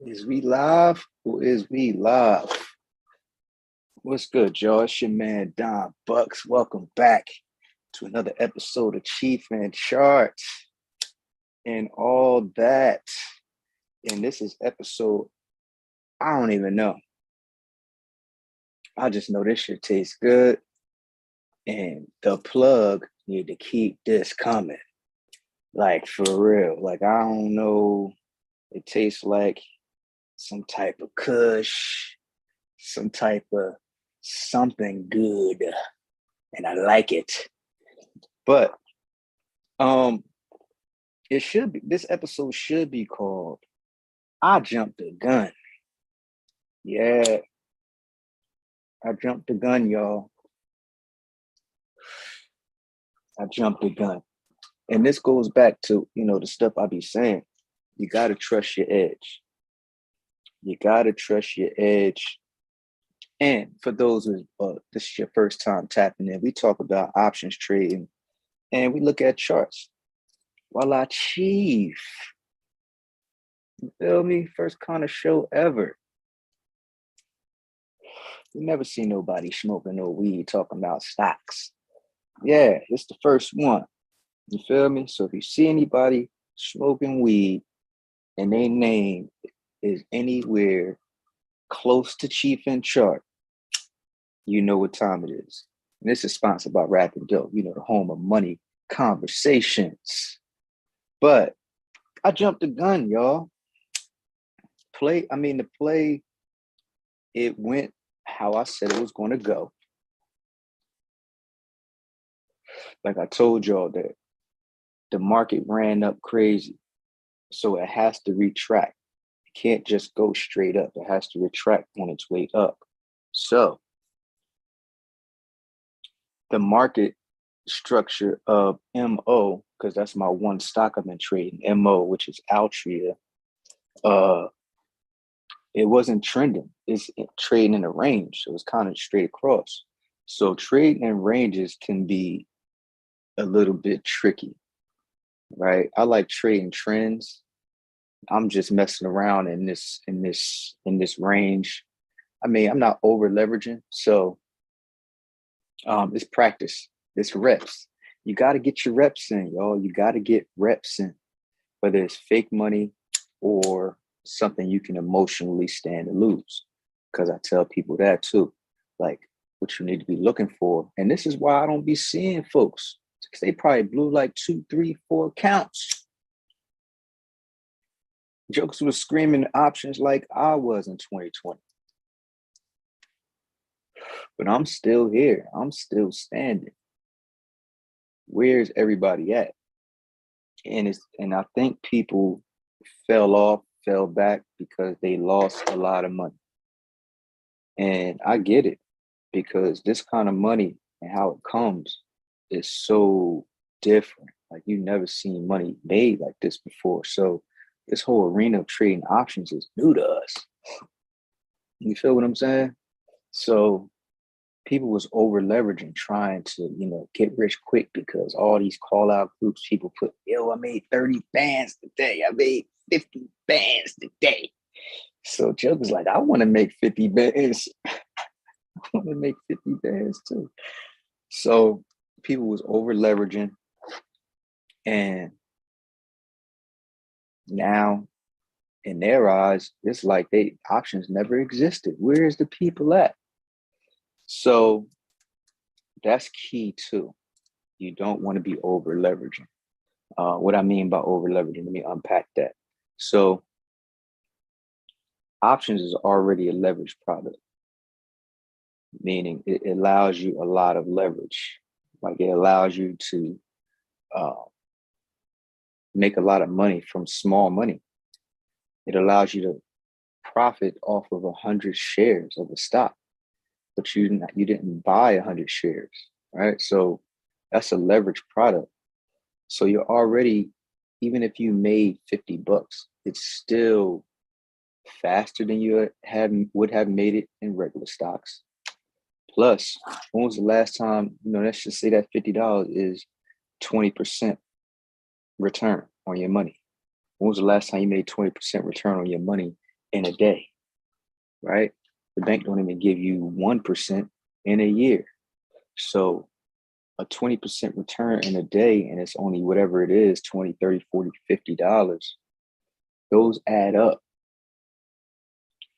Is we live or is we live? What's good, y'all? It's your man Don Bucks. Welcome back to another episode of Cheef N Chart and all that. And this is episode, I don't even know. I just know this shit tastes good. And the plug need to keep this coming. Like for real. Like I don't know. It tastes like some type of kush, some type of something good, and I like it. But it should be, this episode should be called I Jumped the Gun. Yeah, I jumped the gun, y'all. I jumped the gun. And this goes back to, the stuff I be saying. You gotta trust your edge. You gotta trust your edge. And for those who this is your first time tapping in, we talk about options trading and we look at charts. Voila, Cheef. You feel me? First kind of show ever. You never see nobody smoking no weed talking about stocks. Yeah, it's the first one. You feel me? So if you see anybody smoking weed and their name is anywhere close to Cheef N Chart, you know what time it is. And this is sponsored by Rap and Dope, the home of money conversations. But I jumped the gun, y'all. The play, it went how I said it was going to go. Like I told y'all that the market ran up crazy. So it has to retract. It can't just go straight up. It has to retract on its way up. So the market structure of MO, because that's my one stock I've been trading, MO, which is Altria, it wasn't trending. It's trading in a range. So it was kind of straight across. So trading in ranges can be a little bit tricky, right? I like trading trends. I'm just messing around in this range. I mean, I'm not over leveraging. So it's practice. It's reps. You got to get your reps in, y'all. You got to get reps in, whether it's fake money or something you can emotionally stand to lose. Because I tell people that too, like what you need to be looking for. And this is why I don't be seeing folks, because they probably blew like 2, 3, 4 accounts. Jokers was screaming options like I was in 2020. But I'm still here. I'm still standing. Where's everybody at? And I think people fell back because they lost a lot of money. And I get it, because this kind of money and how it comes is so different. Like you never seen money made like this before. So this whole arena of trading options is new to us. You feel what I'm saying? So people was over leveraging, trying to, get rich quick, because all these call out groups, people put, I made 30 bands today. I made 50 bands today. So Joker's like, I want to make 50 bands. I want to make 50 bands too. So people was over leveraging. And now in their eyes, it's like options never existed. Where's the people at? So that's key too. You don't want to be over leveraging. What I mean by over leveraging, let me unpack that. So options is already a leverage product, meaning it allows you a lot of leverage. Like it allows you to make a lot of money from small money. It allows you to profit off of 100 shares of the stock, but you didn't buy 100 shares, right? So that's a leverage product. So you're already, even if you made $50, it's still faster than you would have made it in regular stocks. Plus, when was the last time, let's just say that $50 is 20% return on your money. When was the last time you made 20% return on your money in a day, right? The bank don't even give you 1% in a year. So a 20% return in a day, and it's only whatever it is, 20, 30, 40, $50. Those add up.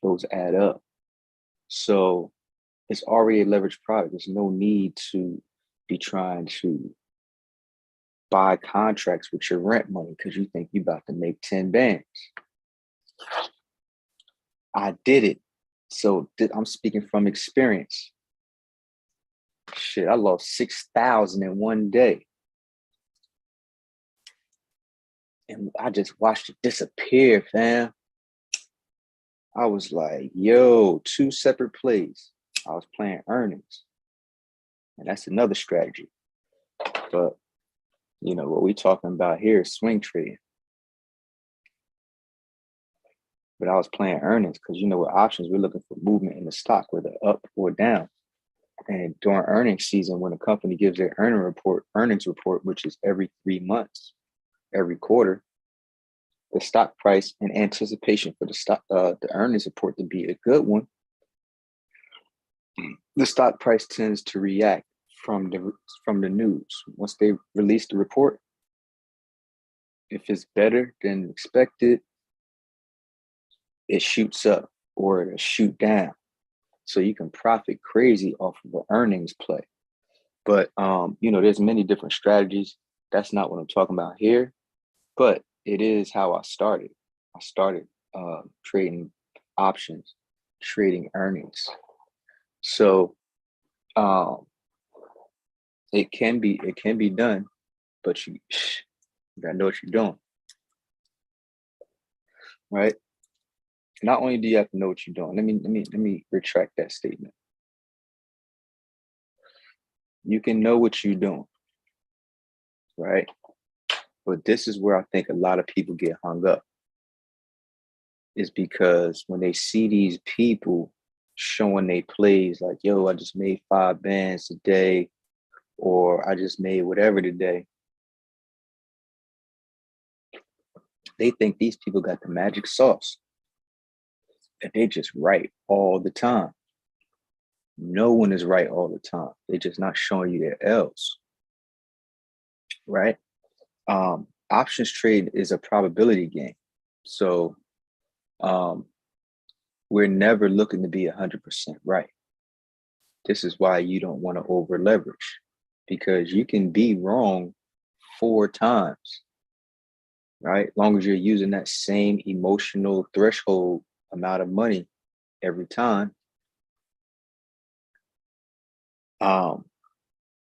Those add up. So it's already a leveraged product. There's no need to be trying to buy contracts with your rent money because you think you're about to make 10 bands. I did it. So I'm speaking from experience. Shit, I lost 6,000 in one day. And I just watched it disappear, fam. I was like, yo, 2 separate plays. I was playing earnings. And that's another strategy. But, you know, what we talking about here is swing trading. But I was playing earnings because, you know, with options, we're looking for movement in the stock, whether up or down. And during earnings season, when a company gives their earnings report, which is every 3 months, every quarter, the stock price in anticipation for the earnings report to be a good one, the stock price tends to react from the news. Once they release the report, if it's better than expected, it shoots up or it'll shoot down. So you can profit crazy off of an earnings play. But you know, there's many different strategies. That's not what I'm talking about here, but it is how I started. I started trading options, trading earnings. So it can be done, but you gotta know what you're doing, right? Not only do you have to know what you're doing. Let me retract that statement. You can know what you're doing, right? But this is where I think a lot of people get hung up. Is because when they see these people showing they plays like, yo, I just made 5 bands today, or I just made whatever today, they think these people got the magic sauce, that they just right all the time. No one is right all the time. They're just not showing you their L's, right? Options trade is a probability game. So we're never looking to be 100% right. This is why you don't want to over leverage, because you can be wrong 4 times, right? As long as you're using that same emotional threshold amount of money every time,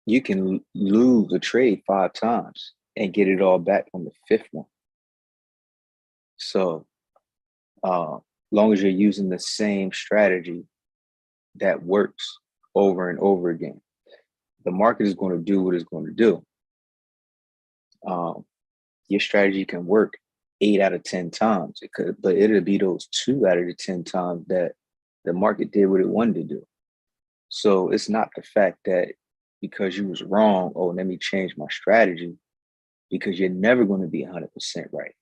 you can lose a trade 5 times and get it all back on the 5th one. So long as you're using the same strategy that works over and over again, the market is going to do what it's going to do. Your strategy can work 8 out of 10 times. It could, but it'll be those 2 out of the 10 times that the market did what it wanted to do. So it's not the fact that because you was wrong, oh, let me change my strategy, because you're never going to be 100% right.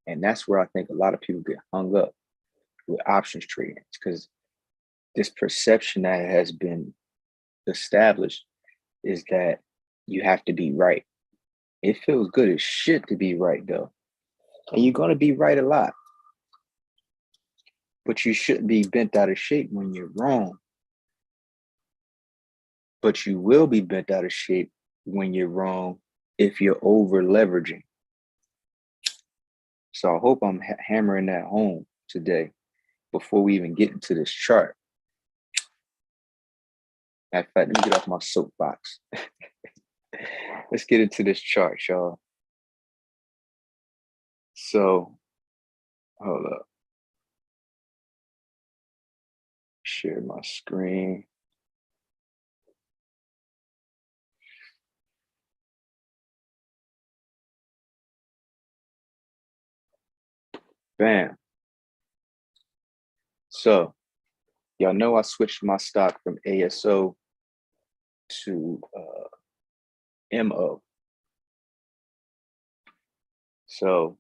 And that's where I think a lot of people get hung up with options trading, because this perception that has been established is that you have to be right. It feels good as shit to be right, though. And you're going to be right a lot. But you shouldn't be bent out of shape when you're wrong. But you will be bent out of shape when you're wrong if you're over leveraging. So I hope I'm hammering that home today before we even get into this chart. In fact, let me get off my soapbox. Let's get into this chart, y'all. So, hold up. Share my screen. Bam. So, y'all know I switched my stock from ASO to MO. So,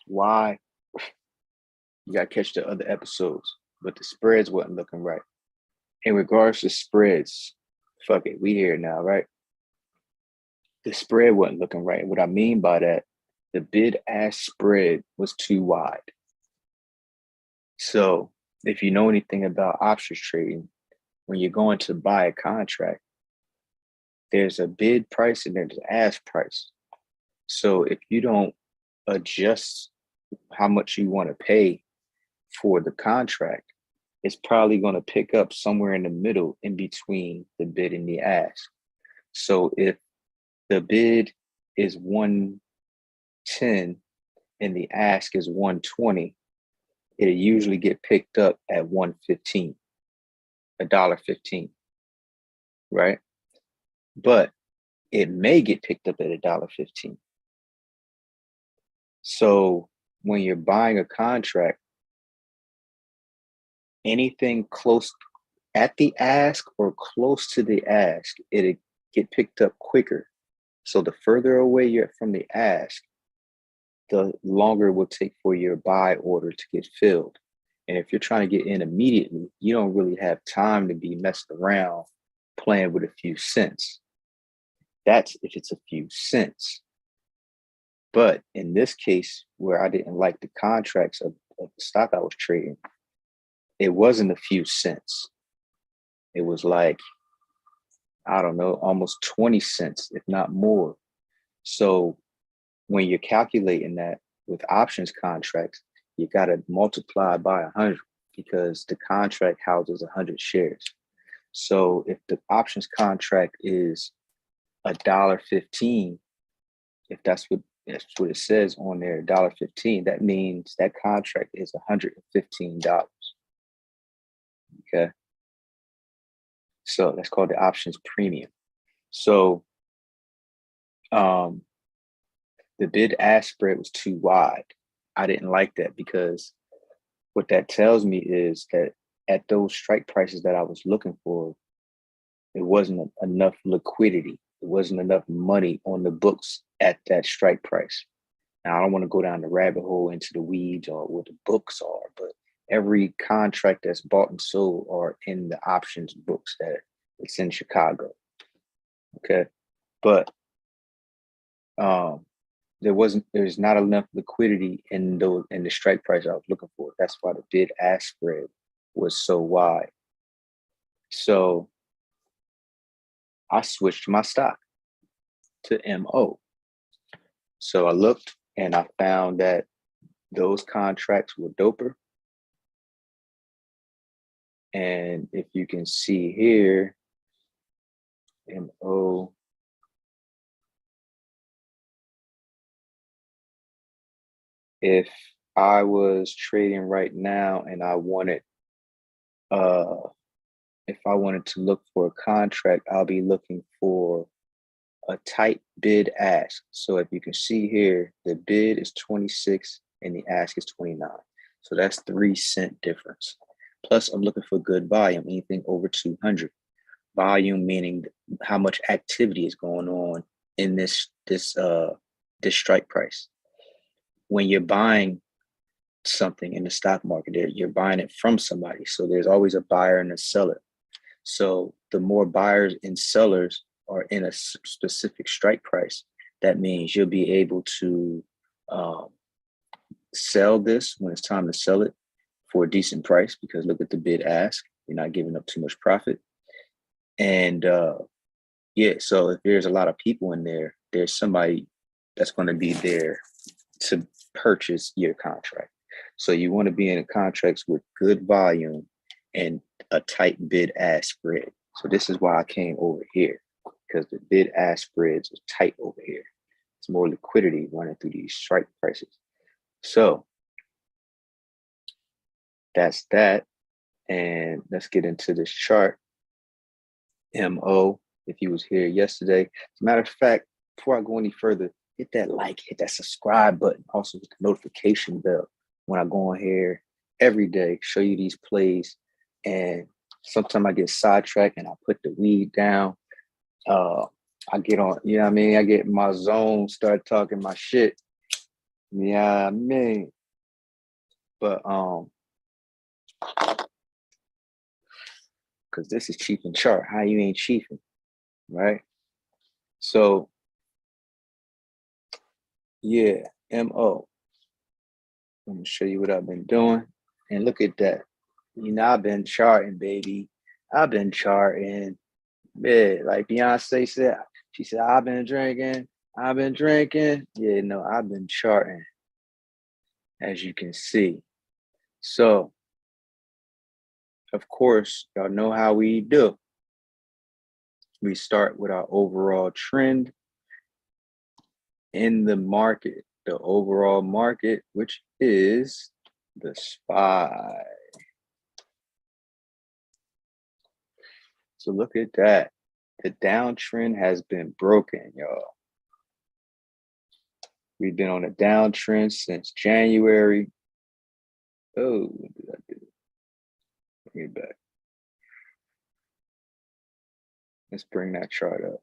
why You got to catch the other episodes, but the spreads wasn't looking right. In regards to spreads, fuck it, we here now, right? The spread wasn't looking right. What I mean by that, the bid-ask spread was too wide. So if you know anything about options trading, when you're going to buy a contract, there's a bid price and there's an ask price. So if you don't adjust how much you want to pay for the contract, it's probably going to pick up somewhere in the middle in between the bid and the ask. So if the bid is 110 and the ask is 120, it'll usually get picked up at 115, $1.15, right? But it may get picked up at $1.15. So when you're buying a contract, anything close at the ask or close to the ask, it'll get picked up quicker. So the further away you're from the ask, the longer it will take for your buy order to get filled. And if you're trying to get in immediately, you don't really have time to be messed around playing with a few cents. That's if it's a few cents. But in this case, where I didn't like the contracts of the stock I was trading, it wasn't a few cents. It was like, I don't know, almost 20 cents, if not more. So when you're calculating that with options contracts, you got to multiply by 100 because the contract houses 100 shares. So if the options contract is $1.15, if that's what it says on there, $1.15, that means that contract is $115. Okay. So that's called the options premium. So the bid ask spread was too wide. I didn't like that because what that tells me is that at those strike prices that I was looking for, it wasn't enough liquidity. It wasn't enough money on the books at that strike price. Now, I don't want to go down the rabbit hole into the weeds or what the books are, but every contract that's bought and sold are in the options books that it's in Chicago. Okay. But there's not enough liquidity in the strike price I was looking for. That's why the bid ask spread was so wide. So I switched my stock to MO. So I looked and I found that those contracts were doper. And if you can see here, MO, if I was trading right now and I wanted, if I wanted to look for a contract, I'll be looking for a tight bid ask. So if you can see here, the bid is 26 and the ask is 29. So that's 3-cent difference. Plus I'm looking for good volume, anything over 200. Volume meaning how much activity is going on in this strike price. When you're buying something in the stock market, you're buying it from somebody. So there's always a buyer and a seller. So the more buyers and sellers are in a specific strike price, that means you'll be able to sell this when it's time to sell it for a decent price, because look at the bid ask, you're not giving up too much profit. And yeah, so if there's a lot of people in there, there's somebody that's going to be there to purchase your contract. So you want to be in contracts with good volume and a tight bid ask spread. So this is why I came over here, because the bid ask spreads are tight over here. It's more liquidity running through these strike prices. So that's that. And let's get into this chart. MO, if you was here yesterday. As a matter of fact, before I go any further, hit that like, hit that subscribe button. Also hit the notification bell when I go on here every day, show you these plays. And sometimes I get sidetracked and I put the weed down. I get on, you know what I mean? I get in my zone, start talking my shit. Yeah, I mean. But because this is Cheef N Chart, how you ain't chiefing, right? So yeah, MO. I'm gonna show you what I've been doing, and look at that. You know, I've been charting, baby. I've been charting. Yeah, like Beyonce said, she said, I've been drinking. I've been drinking. Yeah, no, I've been charting, as you can see. So, of course, y'all know how we do. We start with our overall trend in the market, the overall market, which is the SPY. So look at that. The downtrend has been broken, y'all. We've been on a downtrend since January. Oh, what did I do? Bring it back. Let's bring that chart up.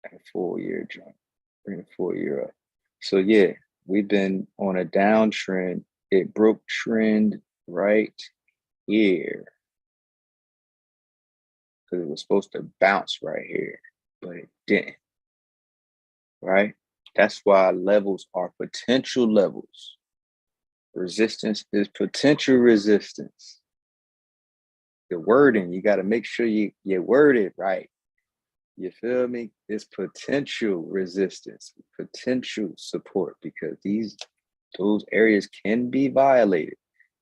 A full year jump. Bring the full year up. So yeah, we've been on a downtrend. It broke trend right here because it was supposed to bounce right here, but it didn't. Right? That's why levels are potential levels. Resistance is potential resistance. The wording, you got to make sure you word it right. You feel me? It's potential resistance, potential support, because those areas can be violated.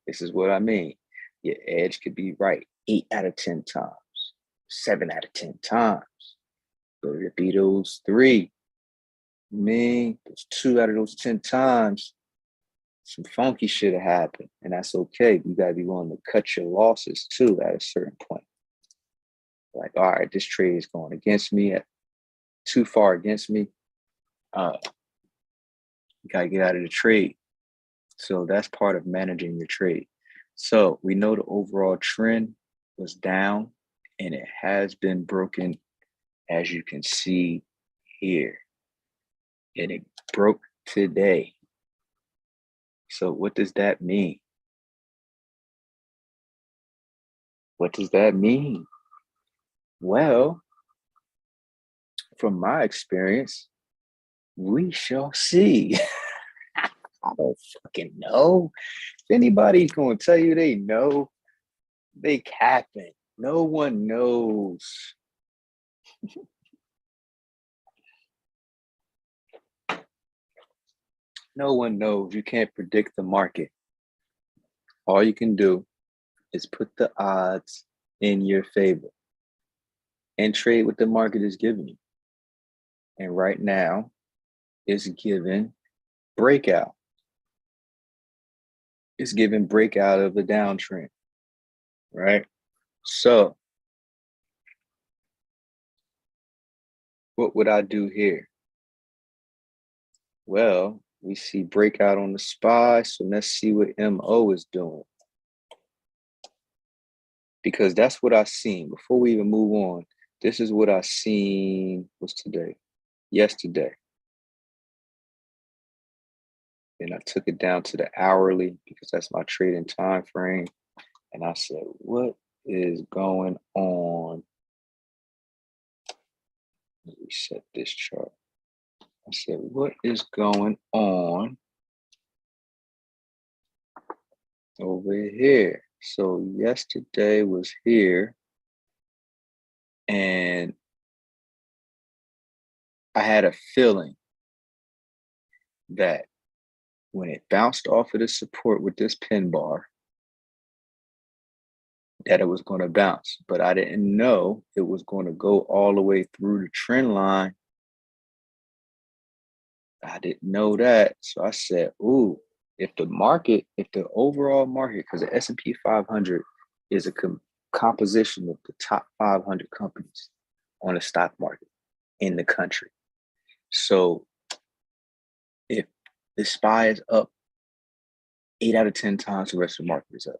This is what I mean. Your edge could be right 8 out of 10 times, 7 out of 10 times. But it be those 3. Those 2 out of those 10 times, some funky shit have happened, and that's okay. You gotta be willing to cut your losses too at a certain point. Like, all right, this trade is going against me, too far against me. You gotta get out of the trade. So that's part of managing your trade. So we know the overall trend was down, and it has been broken, as you can see here. And it broke today. So what does that mean? What does that mean? Well, from my experience, we shall see. I don't fucking know. If anybody's going to tell you they know, they capping. No one knows. No one knows. You can't predict the market. All you can do is put the odds in your favor and trade what the market is giving you. And right now, it's giving breakout. It's giving breakout of the downtrend, right? So what would I do here? Well, we see breakout on the SPY, so let's see what MO is doing. Because that's what I seen. Before we even move on, this is what I seen. What's today? Yesterday. And I took it down to the hourly because that's my trading time frame. And I said, what is going on? Let me reset this chart. I said, what is going on over here? So yesterday was here, and I had a feeling that when it bounced off of the support with this pin bar, that it was going to bounce, but I didn't know it was going to go all the way through the trend line. I didn't know that. So I said, ooh, if the overall market, because the S&P 500 is a composition of the top 500 companies on the stock market in the country. So if the SPY is up 8 out of 10 times, the rest of the market is up.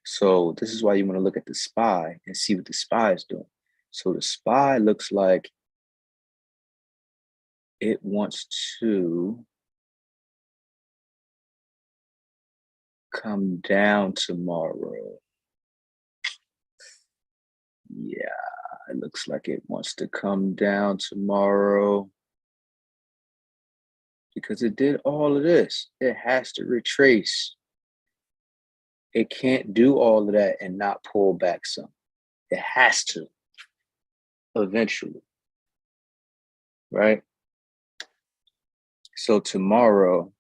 So this is why you want to look at the SPY and see what the SPY is doing. So the SPY looks like it wants to come down tomorrow. Yeah, it looks like it wants to come down tomorrow because it did all of this. It has to retrace. It can't do all of that and not pull back some. It has to eventually, right? So tomorrow,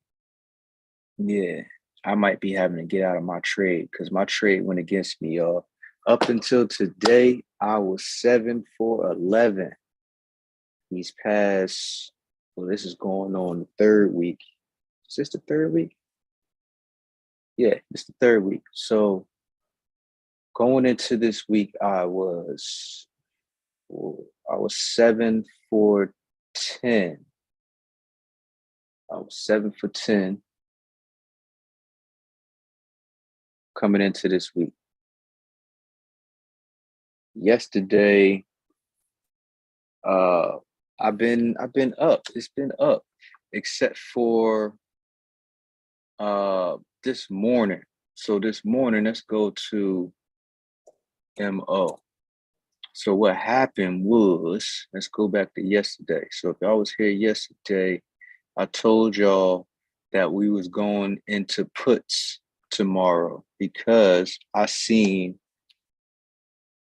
yeah, I might be having to get out of my trade because my trade went against me, y'all. Up until today, I was 7 for 11. These past, well, this is going on the third week. Is this the third week? Yeah, it's the third week. So going into this week, I was 7 for 10. I was 7 for 10 coming into this week. Yesterday, I've been up. It's been up, except for this morning. So this morning, let's go to MO. So what happened was, let's go back to yesterday. So if y'all was here yesterday, I told y'all that we was going into puts tomorrow because I seen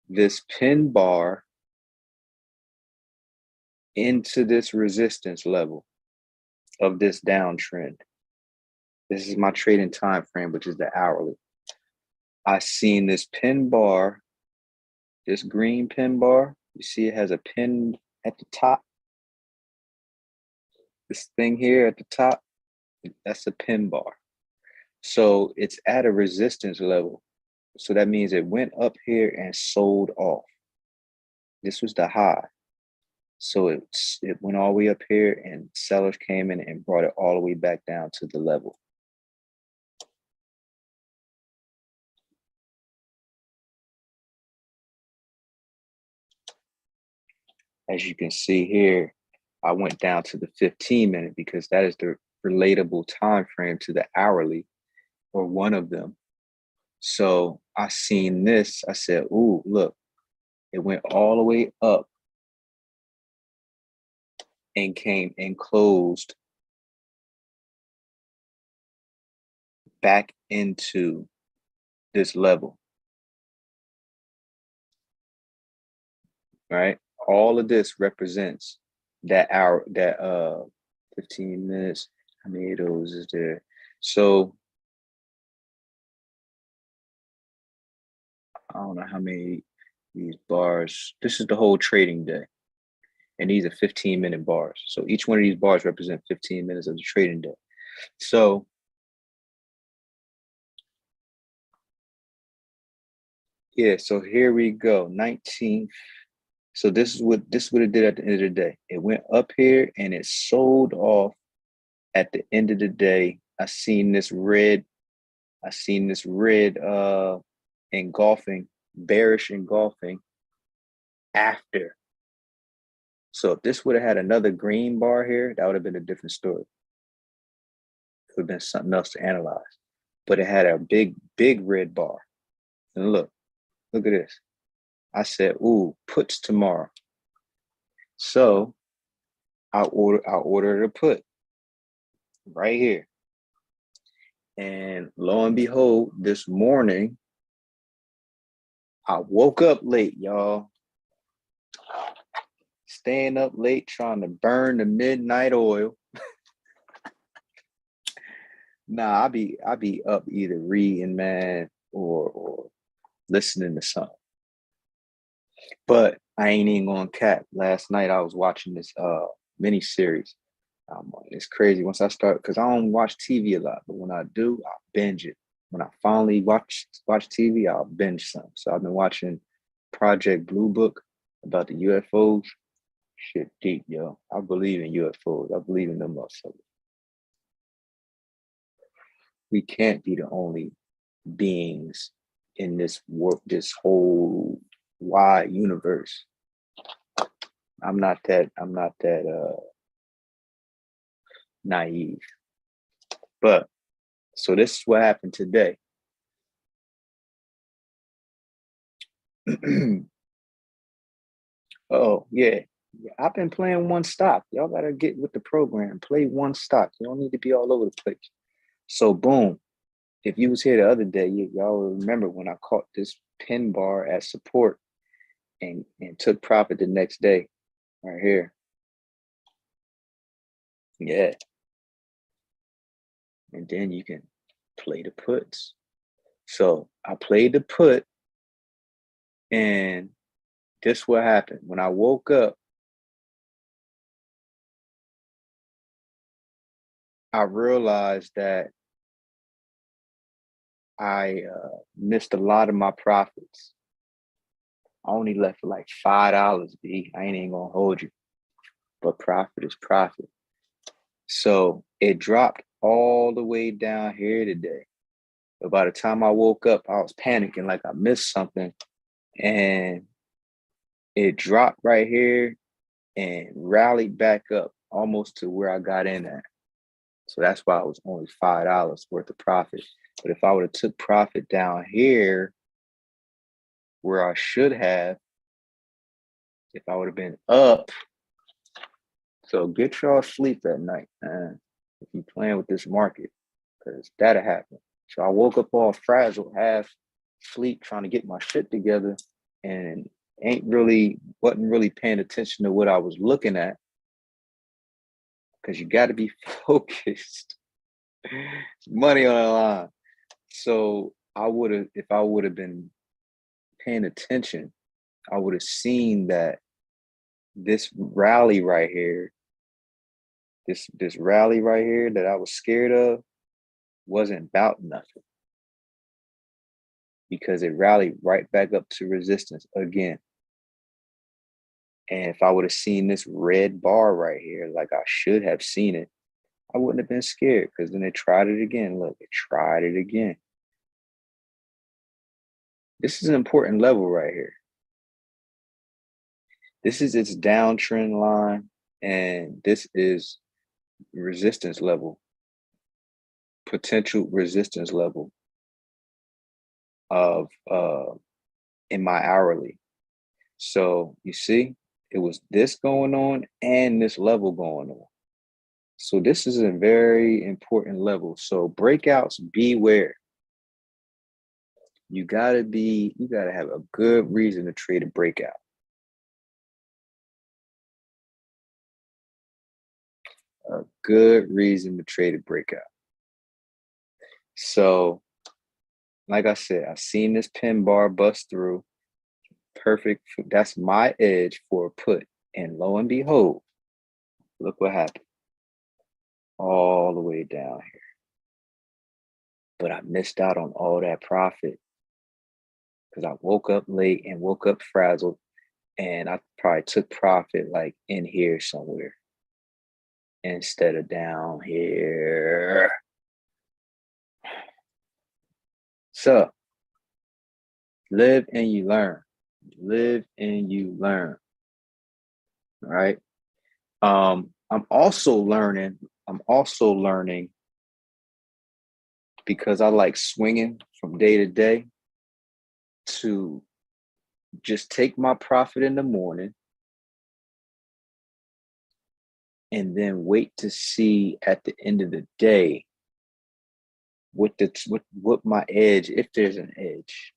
this pin bar into this resistance level of this downtrend. This is my trading time frame, which is the hourly. I seen this pin bar, this green pin bar. You see it has a pin at the top. This thing here at the top, that's a pin bar. So it's at a resistance level. So that means it went up here and sold off. This was the high. So it went all the way up here and sellers came in and brought it all the way back down to the level. As you can see here, I went down to the 15-minute because that is the relatable time frame to the hourly, or one of them. So I seen this. I said, ooh, look, it went all the way up and came and closed back into this level. Right? All of this represents that hour, that 15 minutes. How many of those is there? So I don't know how many these bars. This is the whole trading day. And these are 15-minute bars. So each one of these bars represent 15 minutes of the trading day. So yeah, so here we go. 19th. So this is what it did at the end of the day. It went up here and it sold off at the end of the day. I seen this red engulfing, bearish engulfing after. So if this would have had another green bar here, that would have been a different story. It would have been something else to analyze. But it had a big red bar. And look at this. I said, ooh, puts tomorrow. So I ordered a put right here. And lo and behold, this morning, I woke up late, y'all. Staying up late, trying to burn the midnight oil. Nah, I be up either reading, man, or listening to something. But I ain't even gonna cap. Last night I was watching this mini series. It's crazy once I start, because I don't watch TV a lot, but when I do, I binge it. When I finally watch TV, I'll binge some. So I've been watching Project Blue Book about the UFOs. Shit deep, yo. I believe in UFOs. I believe in them motherfuckers. We can't be the only beings in this whole wide universe. I'm not that naive. But so this is what happened today. Oh, yeah. Yeah, I've been playing one stock. Y'all gotta get with the program. Play one stock. You don't need to be all over the place. So boom. If you was here the other day, y'all will remember when I caught this pin bar at support and took profit the next day. Right here. Yeah. And then you can play the puts. So I played the put, and this what happened. When I woke up, I realized that I missed a lot of my profits. I only left for like $5, B. I ain't even gonna hold you. But profit is profit. So it dropped all the way down here today. But by the time I woke up, I was panicking like I missed something. And it dropped right here and rallied back up almost to where I got in at. So that's why it was only $5 worth of profit. But if I would have took profit down here where I should have, if I would have been up, so get y'all sleep at night, man, if you playing with this market, because that'll happen. So I woke up all frazzled, half asleep, trying to get my shit together, and wasn't really paying attention to what I was looking at, because you got to be focused. Money on the line. So if I would have been paying attention, I would have seen that this rally right here, this rally right here that I was scared of wasn't about nothing, because it rallied right back up to resistance again. And if I would have seen this red bar right here, like I should have seen it, I wouldn't have been scared, because then it tried it again. Look, it tried it again. This is an important level right here. This is its downtrend line, and this is resistance level, potential resistance level of in my hourly. So you see, it was this going on and this level going on. So this is a very important level. So breakouts, beware. You gotta have a good reason to trade a breakout. A good reason to trade a breakout. So, like I said, I've seen this pin bar bust through. Perfect. That's my edge for a put. And lo and behold, look what happened. All the way down here. But I missed out on all that profit because I woke up late and woke up frazzled. And I probably took profit like in here somewhere instead of down here. So live and you learn. Live and you learn. All right. I'm also learning because I like swinging from day to day, to just take my profit in the morning and then wait to see at the end of the day what my edge, if there's an edge,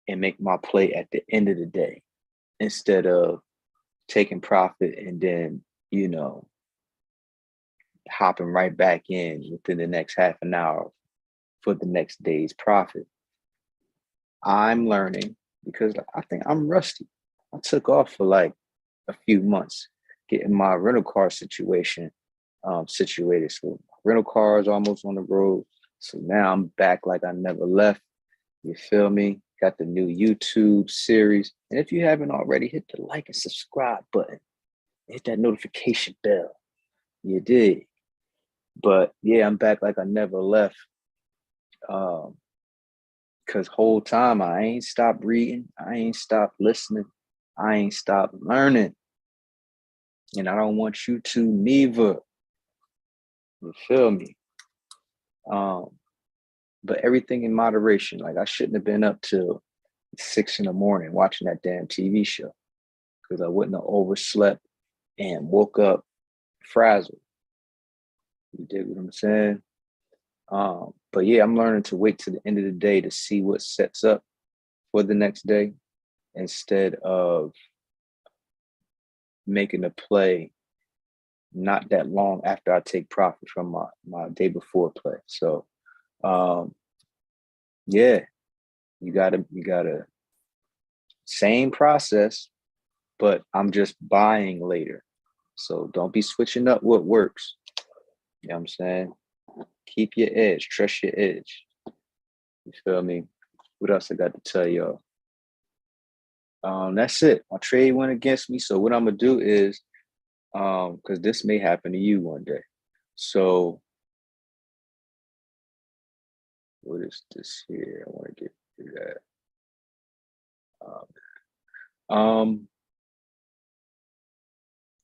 and make my play at the end of the day, instead of taking profit and then, hopping right back in within the next half an hour for the next day's profit. I'm learning because I think I'm rusty. I took off for like a few months getting my rental car situation situated. So rental car is almost on the road. So now I'm back like I never left. You feel me? Got the new YouTube series. And if you haven't already, hit the like and subscribe button. Hit that notification bell. You did. But yeah, I'm back like I never left. Because whole time I ain't stopped reading. I ain't stopped listening. I ain't stopped learning. And I don't want you to neither. You feel me? But everything in moderation. Like I shouldn't have been up till 6 in the morning watching that damn TV show because I wouldn't have overslept and woke up frazzled. You dig what I'm saying? But yeah, I'm learning to wait to the end of the day to see what sets up for the next day instead of making a play not that long after I take profit from my day before play. So yeah, you gotta same process, but I'm just buying later. So don't be switching up what works. You know what I'm saying? Keep your edge, trust your edge. You feel me? What else I got to tell y'all? That's it. My trade went against me. So what I'm gonna do is, because this may happen to you one day. So what is this here? I want to get through that. All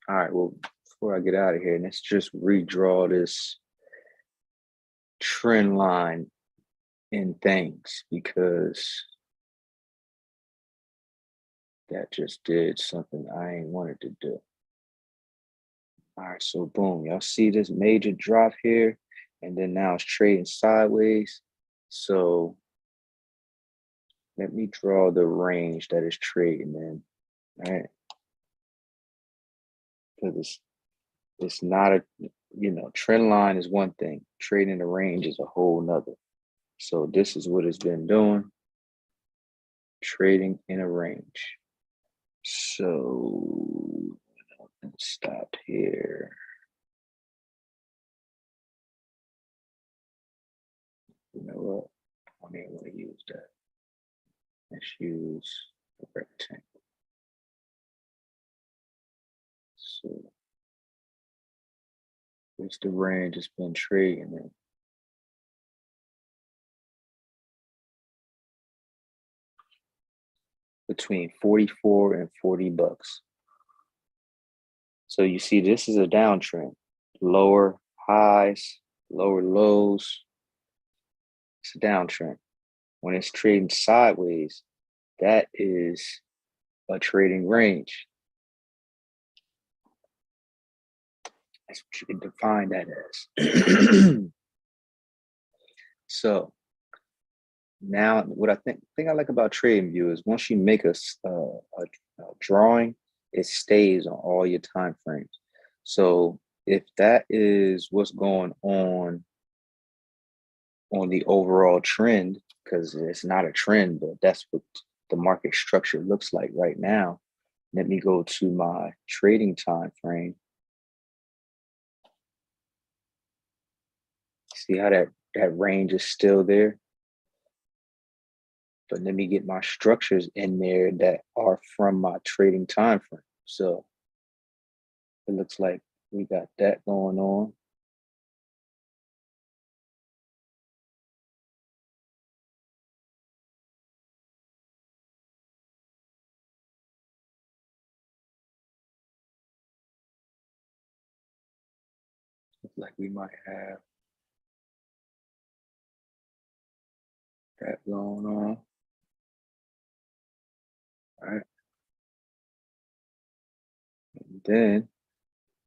right. Well, before I get out of here, let's just redraw this trend line in things because that just did something I ain't wanted to do. All right, so boom, y'all see this major drop here, and then now it's trading sideways. So let me draw the range that it's trading in, all right? Because it's not a, trend line is one thing, trading the range is a whole nother. So this is what it's been doing, trading in a range. So let's stop here. You know what? I don't even want to use that. Let's use a rectangle. So it's the range it's been trading in. Between 44 and 40 bucks. So you see, this is a downtrend. Lower highs, lower lows. It's a downtrend. When it's trading sideways, that is a trading range. That's what you can define that as. So now, what I think I like about TradingView is once you make a drawing, it stays on all your time frames. So if that is what's going on the overall trend, because it's not a trend, but that's what the market structure looks like right now. Let me go to my trading time frame. See how that range is still there? But let me get my structures in there that are from my trading time frame. So it looks like we got that going on. Looks like we might have that going on. All right. And then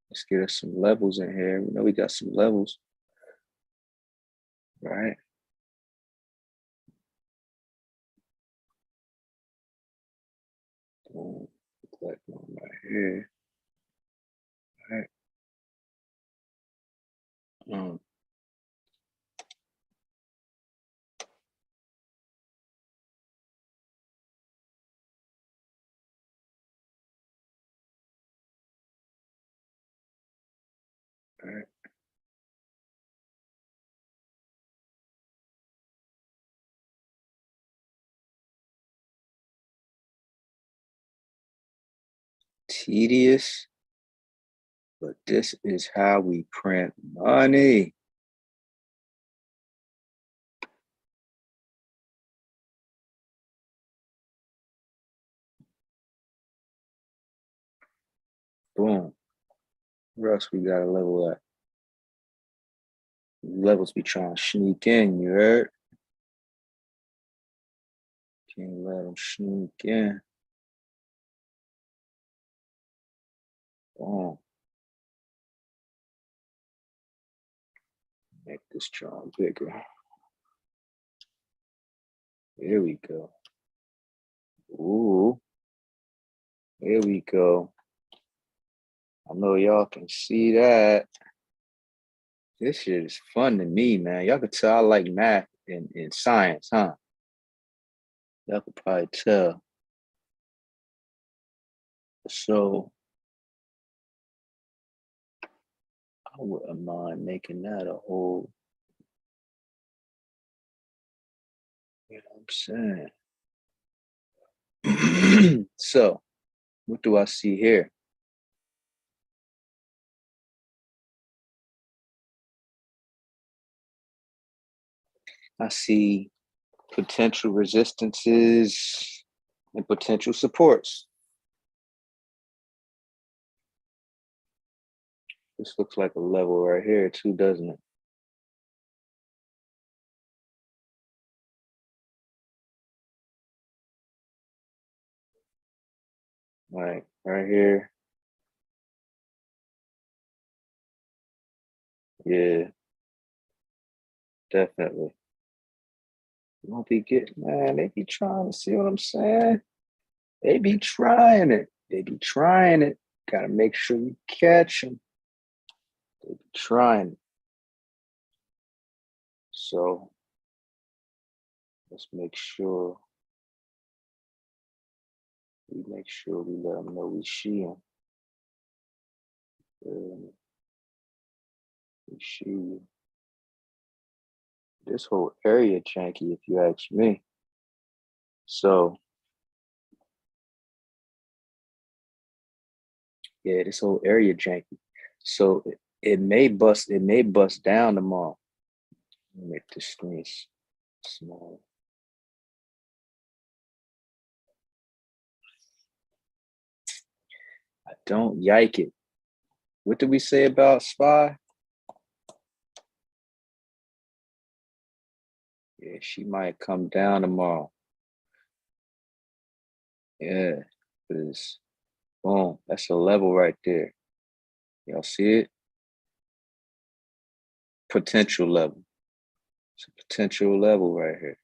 let's get us some levels in here. We know we got some levels, right? Boom. Click on right here. All right. All right. Tedious, but this is how we print money. Boom. Where else we got a level at? Levels be trying to sneak in, you heard? Can't let them sneak in. Boom. Make this drum bigger. Here we go. Ooh. Here we go. I know y'all can see that. This shit is fun to me, man. Y'all could tell I like math and science, huh? Y'all could probably tell. So I wouldn't mind making that a whole, you know what I'm saying? So what do I see here? I see potential resistances and potential supports. This looks like a level right here too, doesn't it? Right here. Yeah, definitely. You won't be getting, man, they be trying to see what I'm saying. They be trying it. They be trying it. Gotta make sure you catch them. They be trying it. So let's make sure we let them know we see them. We see you. This whole area janky, if you ask me. So yeah, this whole area janky. So it may bust down tomorrow. Let me make this screen small. I don't yike it. What did we say about SPY? Yeah, she might come down tomorrow. Yeah, because boom, that's a level right there. Y'all see it? Potential level. It's a potential level right here.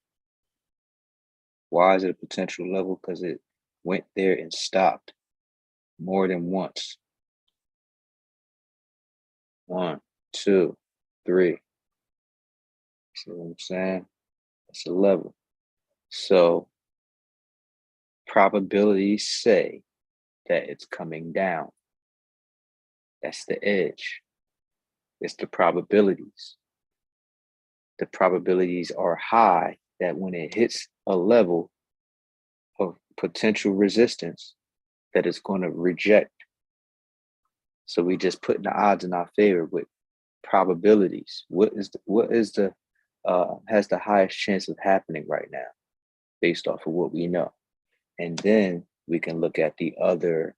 Why is it a potential level? Because it went there and stopped more than once. 1, 2, 3. See what I'm saying? That's a level. So probabilities say that it's coming down. That's the edge. It's the probabilities. The probabilities are high that when it hits a level of potential resistance, that it's going to reject. So we just put the odds in our favor with probabilities. What is the has the highest chance of happening right now based off of what we know? And then we can look at the other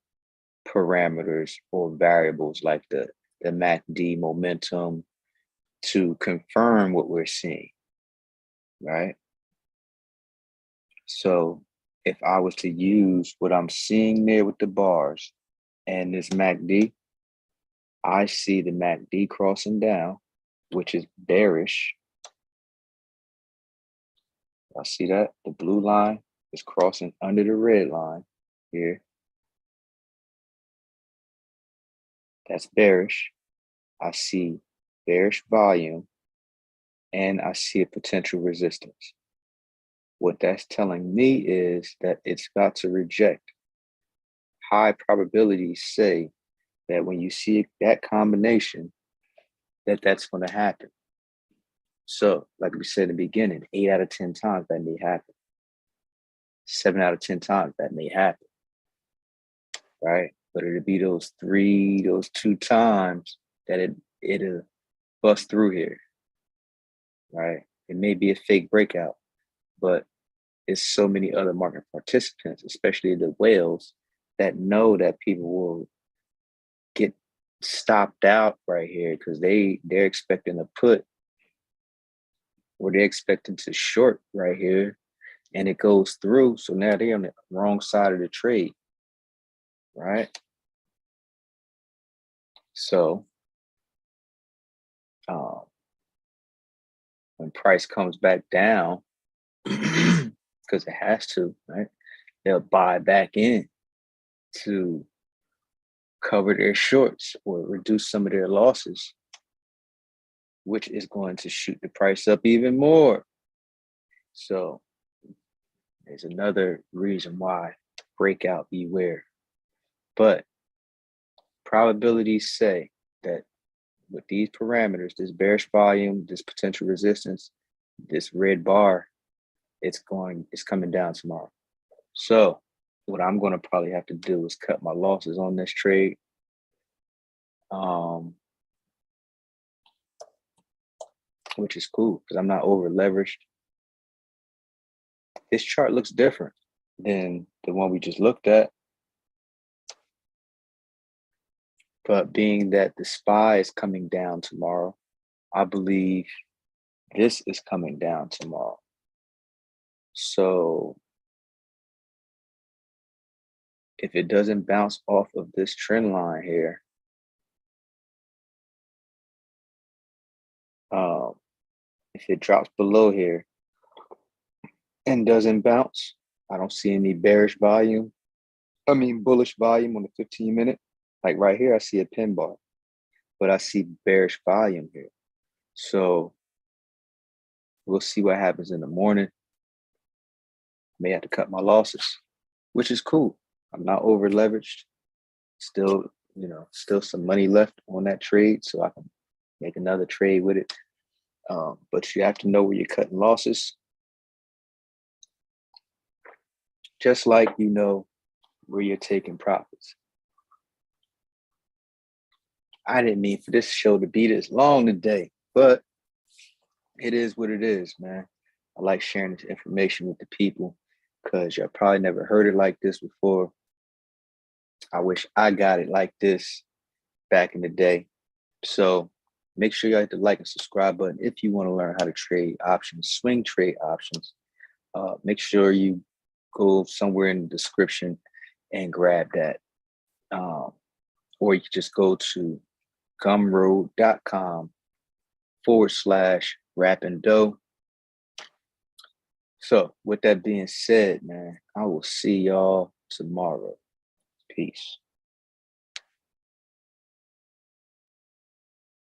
parameters or variables like the MACD momentum to confirm what we're seeing, right? So if I was to use what I'm seeing there with the bars and this MACD, I see the MACD crossing down, which is bearish. I see that the blue line is crossing under the red line here. That's bearish. I see bearish volume and I see a potential resistance. What that's telling me is that it's got to reject. High probabilities say that when you see that combination, that's going to happen. So, like we said in the beginning, 8 out of 10 times that may happen. 7 out of 10 times that may happen, right? But it'll be those 2 times that it'll bust through here, right? It may be a fake breakout, but it's so many other market participants, especially the whales, that know that people will get stopped out right here because they're expecting to put or they're expecting to short right here and it goes through. So now they're on the wrong side of the trade, right? So when price comes back down, because it has to, right? They'll buy back in to cover their shorts or reduce some of their losses, which is going to shoot the price up even more. So there's another reason why breakout beware. But probabilities say that with these parameters, this bearish volume, this potential resistance, this red bar, it's coming down tomorrow. So what I'm going to probably have to do is cut my losses on this trade. Which is cool because I'm not over leveraged. This chart looks different than the one we just looked at. But being that the SPY is coming down tomorrow, I believe this is coming down tomorrow. So if it doesn't bounce off of this trend line here, if it drops below here and doesn't bounce, I don't see any bullish volume on the 15-minute. Like right here, I see a pin bar, but I see bearish volume here. So we'll see what happens in the morning. May have to cut my losses, which is cool. I'm not over leveraged. Still some money left on that trade, so I can make another trade with it. But you have to know where you're cutting losses. Just like you know where you're taking profits. I didn't mean for this show to be this long today, but it is what it is, man. I like sharing this information with the people because y'all probably never heard it like this before. I wish I got it like this back in the day. So make sure you hit the like and subscribe button if you want to learn how to trade options, swing trade options. Make sure you go somewhere in the description and grab that. Or you can just go to gumroad.com/rappanddough. So with that being said, man, I will see y'all tomorrow. Peace.